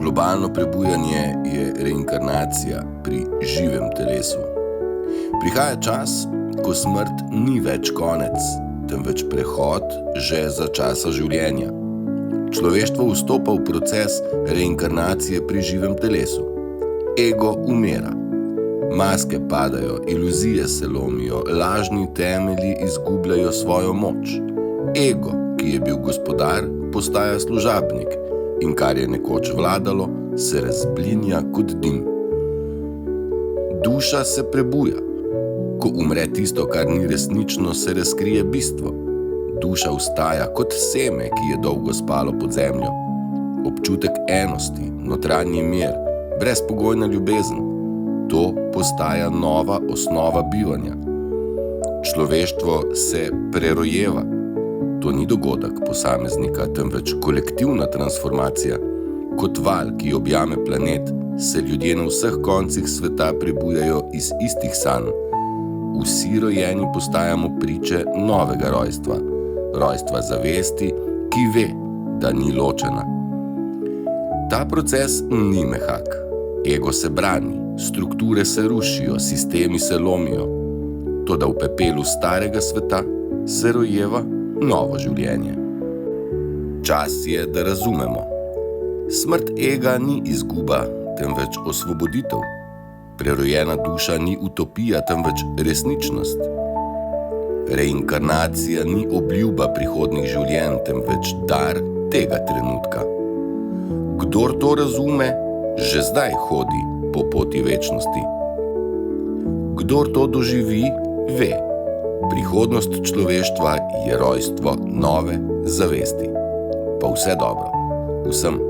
Globalno prebujanje je reinkarnacija pri živem telesu. Prihaja čas, ko smrt ni več konec, temveč prehod že za časa življenja. Človeštvo vstopa v proces reinkarnacije pri živem telesu. Ego umira. Maske padajo, iluzije se lomijo, lažni temelji izgubljajo svojo moč. Ego, ki je bil gospodar, postaja služabnik in kar je nekoč vladalo, se razblinja kot dim. Duša se prebuja. Ko umre tisto, kar ni resnično, se razkrije bistvo. Duša vstaja kot seme, ki je dolgo spalo pod zemljo. Občutek enosti, notranji mir, brezpogojna ljubezen. To postaja nova osnova bivanja. Človeštvo se prerojeva. To ni dogodek posameznika, temveč kolektivna transformacija. Kot val, ki objame planet, se ljudje na vseh koncih sveta prebujajo iz istih sanj. Vsi rojeni postajamo priče novega rojstva. Rojstva zavesti, ki ve, da ni ločena. Ta proces ni mehak. Ego se brani, strukture se rušijo, sistemi se lomijo. Toda v pepelu starega sveta se rojeva novo življenje. Čas je, da razumemo. Smrt ega ni izguba, temveč osvoboditev. Prerojena duša ni utopija, temveč resničnost. Reinkarnacija ni obljuba prihodnjih življenj, temveč dar tega trenutka. Kdor to razume, že zdaj hodi po poti večnosti. Kdor to doživi, ve. Prihodnost človeštva je rojstvo nove zavesti. Pa vse dobro vsem.